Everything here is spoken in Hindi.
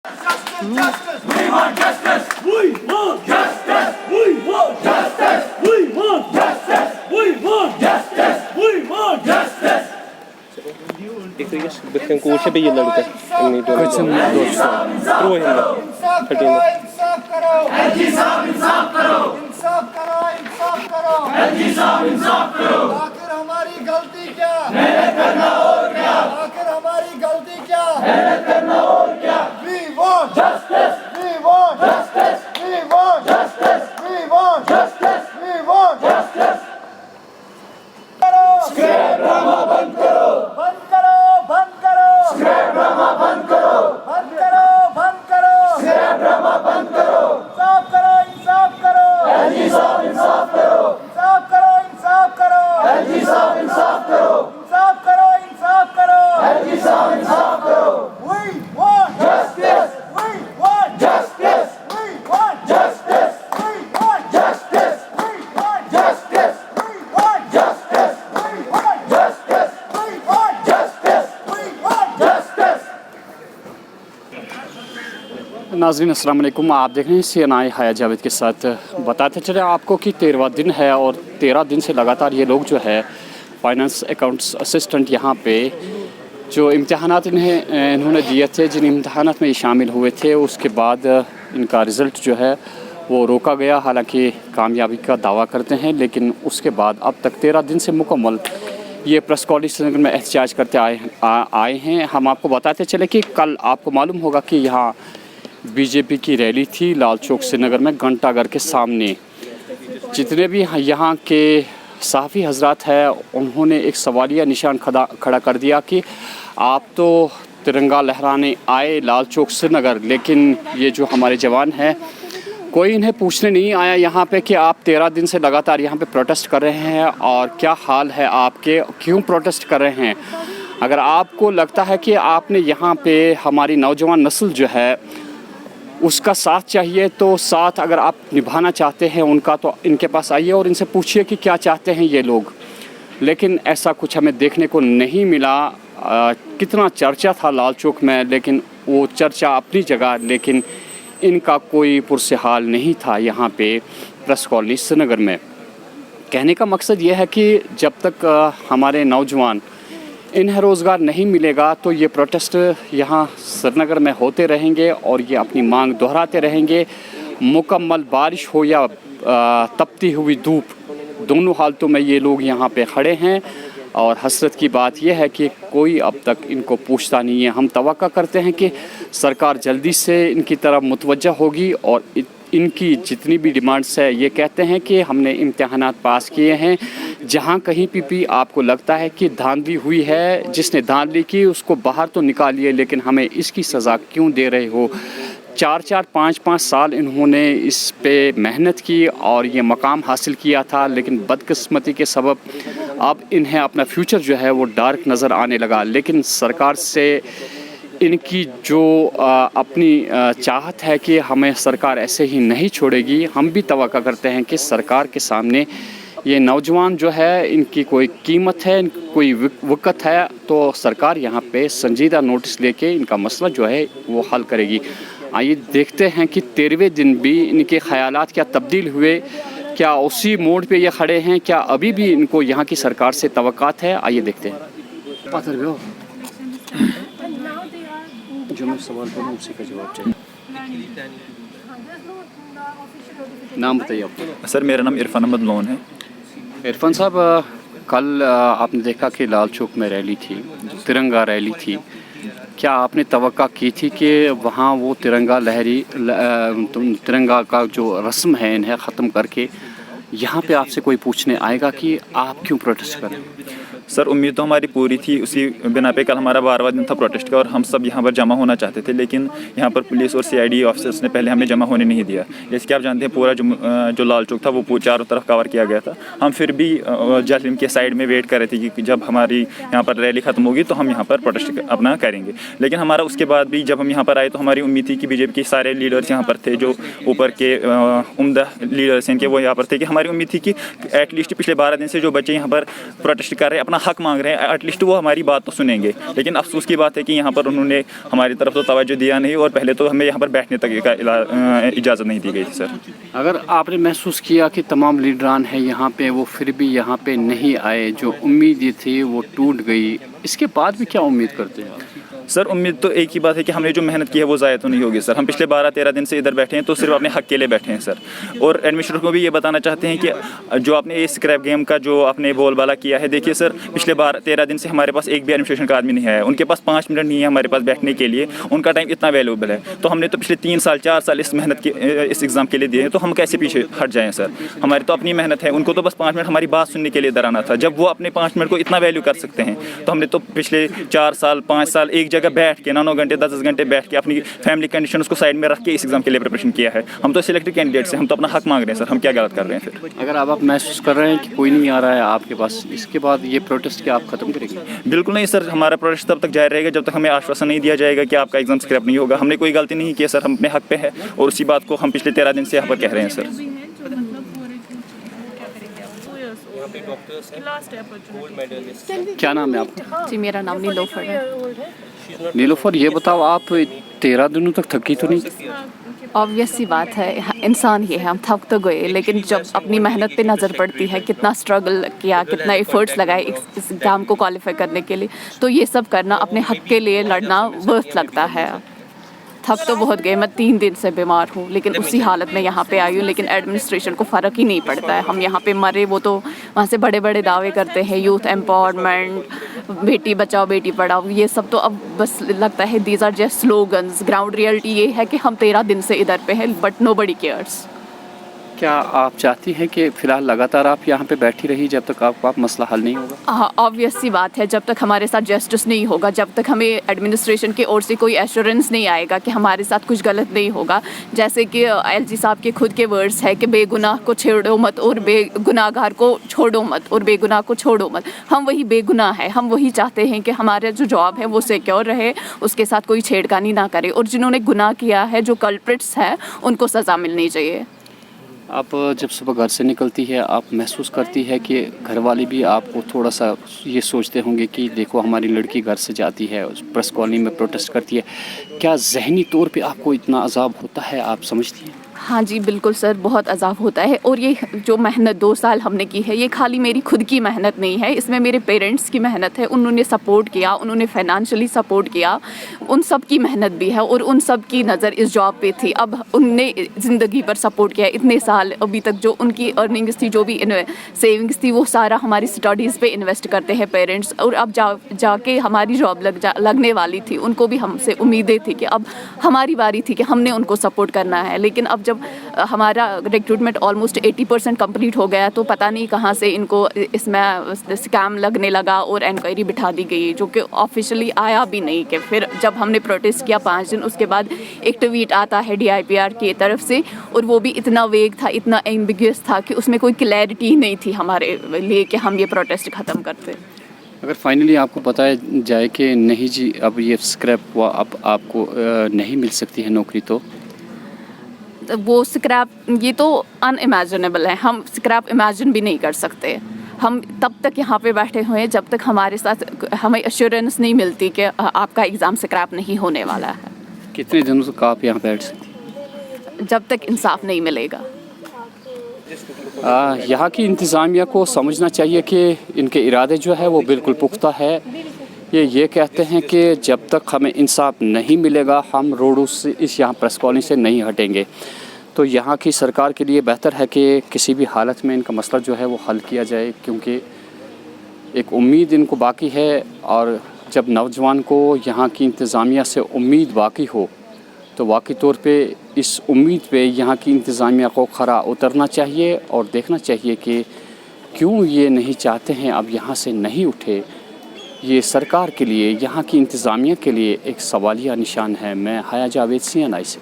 Justice! We want justice! We want justice! We want justice! We want justice! We want justice! We want justice! Bakın koğuşa bir yıllar gider. Kaçın dostlar. इंसाफ करो इंसाफ करो एलजी साहब इंसाफ करो इंसाफ करो इंसाफ करो एलजी साहब इंसाफ करो आखिर हमारी गलती क्या मेहनत करना और क्या आखिर हमारी गलती क्या मेहनत करना और क्या we want justice we want justice we want justice we want justice we want justice करो स्क्रैप ड्रामा बंद करो बंद करो बंद करो स्क्रैप ड्रामा बंद करो बंद करो बंद करो स्क्रैप ड्रामा बंद करो इंसाफ करो एलजी साहब इंसाफ करो इंसाफ करो इंसाफ करो एलजी साहब इंसाफ करो इंसाफ करो एलजी साहब इंसाफ करो we want justice we want justice we want justice we want justice we want justice we want justice we want justice we want justice we want justice नाज़रीन अस्सलाम वालेकुम, आप देख रहे हैं CNI हया जावेद के साथ। बताते चले आपको कि 13वां दिन है और 13 दिन से लगातार ये लोग जो है फाइनेंस अकाउंट्स असिस्टेंट यहाँ पे जो इम्तहानात इन्होंने दिए थे, जिन इम्तहानात में ये शामिल हुए थे, उसके बाद इनका रिज़ल्ट जो है वो रोका गया। हालांकि कामयाबी का दावा करते हैं, लेकिन उसके बाद अब तक 13 दिन से मुकम्मल ये प्रेस कॉलेज श्रीनगर में एहतजाज करते आए हैं। हम आपको बताते चले कि कल आपको मालूम होगा कि यहाँ बीजेपी की रैली थी लाल चौक श्रीनगर में घंटाघर के सामने। जितने भी यहाँ के सहाफ़ी हजरात हैं उन्होंने एक सवालिया निशान खड़ा कर दिया कि आप तो तिरंगा लहराने आए लाल चौक श्रीनगर, लेकिन ये जो हमारे जवान हैं कोई इन्हें पूछने नहीं आया यहाँ पे कि आप 13 दिन से लगातार यहाँ पे प्रोटेस्ट कर रहे हैं और क्या हाल है आपके, क्यों प्रोटेस्ट कर रहे हैं। अगर आपको लगता है कि आपने यहाँ पे हमारी नौजवान नस्ल जो है उसका साथ चाहिए, तो साथ अगर आप निभाना चाहते हैं उनका, तो इनके पास आइए और इनसे पूछिए कि क्या चाहते हैं ये लोग। लेकिन ऐसा कुछ हमें देखने को नहीं मिला। कितना चर्चा था लाल चौक में, लेकिन वो चर्चा अपनी जगह, लेकिन इनका कोई पुरसहाल नहीं था यहाँ पे प्रेस कॉलोनी श्रीनगर में। कहने का मकसद ये है कि जब तक हमारे नौजवान इन्हें रोज़गार नहीं मिलेगा तो ये प्रोटेस्ट यहाँ श्रीनगर में होते रहेंगे और ये अपनी मांग दोहराते रहेंगे। मुकम्मल बारिश हो या तपती हुई धूप, दोनों हालतों में ये लोग यहाँ पे खड़े हैं। और हसरत की बात यह है कि कोई अब तक इनको पूछता नहीं है। हम तवक्का करते हैं कि सरकार जल्दी से इनकी तरफ मुतवज्जा होगी और इनकी जितनी भी डिमांड्स है, ये कहते हैं कि हमने इम्तहानात पास किए हैं। जहाँ कहीं भी आपको लगता है कि धांधली हुई है, जिसने धांधली की उसको बाहर तो निकालिए, लेकिन हमें इसकी सज़ा क्यों दे रहे हो। 4-4, 5-5 साल इन्होंने इस पे मेहनत की और ये मकाम हासिल किया था, लेकिन बदकिस्मती के सबब अब इन्हें अपना फ्यूचर जो है वो डार्क नज़र आने लगा। लेकिन सरकार से इनकी जो अपनी चाहत है कि हमें सरकार ऐसे ही नहीं छोड़ेगी। हम भी तवक्का करते हैं कि सरकार के सामने ये नौजवान जो है, इनकी कोई कीमत है, कोई वक़्त है, तो सरकार यहाँ पे संजीदा नोटिस लेके इनका मसला जो है वो हल करेगी। आइए देखते हैं कि 13वें दिन भी इनके ख़यालात क्या तब्दील हुए, क्या उसी मोड़ पे ये खड़े हैं, क्या अभी भी इनको यहाँ की सरकार से तवक्कात है। आइए देखते हैं। जो मैं सवाल करूँ उसी का जवाब चाहिए। नाम बताइए आपका। सर मेरा नाम इरफान अहमद लोन है। इरफान साहब, कल आपने देखा कि लाल चौक में रैली थी, तिरंगा रैली थी। क्या आपने तवक्का की थी कि वहाँ वो तिरंगा का जो रस्म है इन्हें ख़त्म करके यहाँ पे आपसे कोई पूछने आएगा कि आप क्यों प्रोटेस्ट करें? सर उम्मीद तो हमारी पूरी थी, उसी बिना पे कल हमारा 12वां दिन था प्रोटेस्ट का और हम सब यहाँ पर जमा होना चाहते थे, लेकिन यहाँ पर पुलिस और CID ऑफिसर्स ने पहले हमें जमा होने नहीं दिया। जैसे कि आप जानते हैं पूरा जो लाल चौक था वो चारों तरफ कवर किया गया था। हम फिर भी जालिम के साइड में वेट कर रहे थे कि जब हमारी यहाँ पर रैली ख़त्म होगी तो हम यहाँ पर प्रोटेस्ट अपना करेंगे। लेकिन हमारा उसके बाद भी जब हम यहाँ पर आए तो हमारी उम्मीद थी कि BJP के सारे लीडर्स यहाँ पर थे, जो ऊपर के उम्दा लीडर्स हैं, इनके वो यहाँ पर थे, कि हमारी उम्मीद थी कि एटलीस्ट पिछले 12 दिन से जो बच्चे यहाँ पर प्रोटेस्ट कर रहे हैं अपना अपना हक मांग रहे हैं, एटलीस्ट वो हमारी बात तो सुनेंगे। लेकिन अफसोस की बात है कि यहाँ पर उन्होंने हमारी तरफ तो तवज्जो दिया नहीं, और पहले तो हमें यहाँ पर बैठने तक का इजाज़त नहीं दी गई थी सर। अगर आपने महसूस किया कि तमाम लीडरान हैं यहाँ पे, वो फिर भी यहाँ पे नहीं आए, जो उम्मीद थी वो टूट गई, इसके बाद भी क्या उम्मीद करते हैं? सर उम्मीद तो एक ही बात है कि हमने जो मेहनत की है वो ज़ाया तो नहीं होगी सर। हम पिछले 12-13 दिन से इधर बैठे हैं तो सिर्फ अपने हक के लिए बैठे हैं सर। और एडमिनिस्ट्रेटर को भी ये बताना चाहते हैं कि जो आपने ये स्क्रैप गेम का जो आपने बोलबाला किया है, देखिए सर पिछले 12-13 दिन से हमारे पास एक भी एडमिनिस्ट्रेशन का आदमी नहीं आया, उनके पास 5 मिनट नहीं है हमारे पास बैठने के लिए, उनका टाइम इतना वैल्यूएबल है। तो हमने तो पिछले 3 साल 4 साल इस मेहनत के इस एग्ज़ाम के लिए दिए हैं, तो हम कैसे पीछे हट जाएँ सर? हमारी तो अपनी मेहनत है, उनको तो बस 5 मिनट हमारी बात सुनने के लिए इधर आना था। जब वो अपने 5 मिनट को इतना वैल्यू कर सकते हैं तो हमने तो पिछले 4 साल 5 साल एक जगह बैठ के 9 घंटे 10 घंटे बैठ के अपनी फैमिली कंडीशन उसको साइड में रख के इस एग्जाम के लिए प्रिपरेशन किया है। हम तो सिलेक्टेड कैंडिडेट्स हैं, हम तो अपना हक मांग रहे हैं सर, हम क्या गलत कर रहे हैं फिर? अगर आप महसूस कर रहे हैं कि कोई नहीं आ रहा है आपके पास, इसके बाद ये प्रोटेस्ट क्या आप ख़त्म करेंगे? बिल्कुल नहीं सर, हमारा प्रोटेस्ट तब तक जारी रहेगा जब तक हमें आश्वासन नहीं दिया जाएगा कि आपका एग्जाम स्क्रैप नहीं होगा। हमने कोई गलती नहीं की है सर, हम अपने हक पे है और उसी बात को हम पिछले 13 दिन से यहाँ पर कह रहे हैं सर। क्या नाम है आपका? जी मेरा नाम नीलोफर है। नीलोफर, ये बताओ आप 13 दिनों तक थकी तो नहीं? ऑब्वियस सी बात है, इंसान ही है, हम थक तो गए, लेकिन जब अपनी मेहनत पे नज़र पड़ती है, कितना स्ट्रगल किया, कितना एफर्ट्स लगाए इस एग्ज़ाम को क्वालिफाई करने के लिए, तो ये सब करना, अपने हक के लिए लड़ना वर्थ लगता है। थक तो बहुत गए, मैं 3 दिन से बीमार हूँ, लेकिन उसी हालत में यहाँ पे आई हूँ। लेकिन एडमिनिस्ट्रेशन को फ़र्क ही नहीं पड़ता है, हम यहाँ पे मरे, वो तो वहाँ से बड़े बड़े दावे करते हैं, यूथ एम्पावरमेंट, बेटी बचाओ बेटी पढ़ाओ, ये सब तो अब बस लगता है these are just slogans. Ground reality ये है कि हम 13 दिन से इधर पे हैं, बट नोबडी केयर्स। क्या आप चाहती हैं कि फ़िलहाल लगातार आप यहाँ पे बैठी रही जब तक आपका मसला हल नहीं होगा? हाँ, ऑब्वियस सी बात है, जब तक हमारे साथ जस्टिस नहीं होगा, जब तक हमें एडमिनिस्ट्रेशन की ओर से कोई एश्योरेंस नहीं आएगा कि हमारे साथ कुछ गलत नहीं होगा, जैसे कि एलजी साहब के खुद के वर्ड्स है कि बेगुनाह को छेड़ो मत और बेगुनाहगार को छोड़ो मत और बेगुनाह को छोड़ो मत। हम वही बेगुनाह है, हम वही चाहते हैं कि हमारा जो जॉब है वो सिक्योर रहे, उसके साथ कोई छेड़खानी ना करे, और जिन्होंने गुनाह किया है, जो कल्प्रिट्स हैं, उनको सज़ा मिलनी चाहिए। आप जब सुबह घर से निकलती है, आप महसूस करती है कि घर वाले भी आपको थोड़ा सा ये सोचते होंगे कि देखो हमारी लड़की घर से जाती है, प्रेस कॉलोनी में प्रोटेस्ट करती है, क्या ज़हनी तौर पे आपको इतना अज़ाब होता है, आप समझती हैं? हाँ जी बिल्कुल सर, बहुत अज़ाब होता है। और ये जो मेहनत 2 साल हमने की है, ये खाली मेरी खुद की मेहनत नहीं है, इसमें मेरे पेरेंट्स की मेहनत है, उन्होंने सपोर्ट किया, उन्होंने फाइनेंशियली सपोर्ट किया, उन सब की मेहनत भी है और उन सब की नज़र इस जॉब पे थी। अब उनने ज़िंदगी पर सपोर्ट किया इतने साल, अभी तक जो उनकी अर्निंग्स थी, जो भी सेविंग्स थी, वो सारा हमारी स्टडीज़ पे इन्वेस्ट करते हैं पेरेंट्स। और अब जाके हमारी जॉब लगने वाली थी, उनको भी हमसे उम्मीदें थी कि अब हमारी बारी थी कि हमने उनको सपोर्ट करना है। लेकिन अब जब हमारा रिक्रूटमेंट ऑलमोस्ट 80% कंप्लीट हो गया, तो पता नहीं कहाँ से इनको इसमें स्कैम लगने लगा और इंक्वायरी बिठा दी गई, जो कि ऑफिशियली आया भी नहीं। कि फिर जब हमने प्रोटेस्ट किया 5 दिन, उसके बाद एक ट्वीट आता है DIPR की तरफ से, और वो भी इतना वेग था, इतना एम्बिग्यस था कि उसमें कोई क्लैरिटी नहीं थी हमारे लिए कि हम ये प्रोटेस्ट ख़त्म करते। अगर फाइनली आपको बताया जाए कि नहीं जी अब ये स्क्रैप हुआ, अब आपको नहीं मिल सकती है नौकरी, तो वो स्क्रैप, ये तो अनइमेजिनेबल है, हम स्क्रैप इमेजिन भी नहीं कर सकते। हम तब तक यहाँ पे बैठे हुए हैं जब तक हमारे साथ हमें एश्योरेंस नहीं मिलती कि आपका एग्ज़ाम स्क्रैप नहीं होने वाला है। कितने दिनों तक आप यहाँ बैठ सकती? जब तक इंसाफ नहीं मिलेगा। यहाँ की इंतज़ामिया को समझना चाहिए कि इनके इरादे जो है वो बिल्कुल पुख्ता है। ये कहते हैं कि जब तक हमें इंसाफ नहीं मिलेगा, हम रोडों से इस यहाँ प्रेस कॉलोनी से नहीं हटेंगे। तो यहाँ की सरकार के लिए बेहतर है कि किसी भी हालत में इनका मसला जो है वो हल किया जाए, क्योंकि एक उम्मीद इनको बाकी है। और जब नौजवान को यहाँ की इंतज़ामिया से उम्मीद बाकी हो, तो वाकई तौर पे इस उम्मीद पे यहाँ की इंतज़ामिया को खरा उतरना चाहिए और देखना चाहिए कि क्यों ये नहीं चाहते हैं अब यहाँ से नहीं उठे। ये सरकार के लिए, यहाँ की इंतज़ामिया के लिए एक सवालिया निशान है। मैं हाया जावेद CNI से।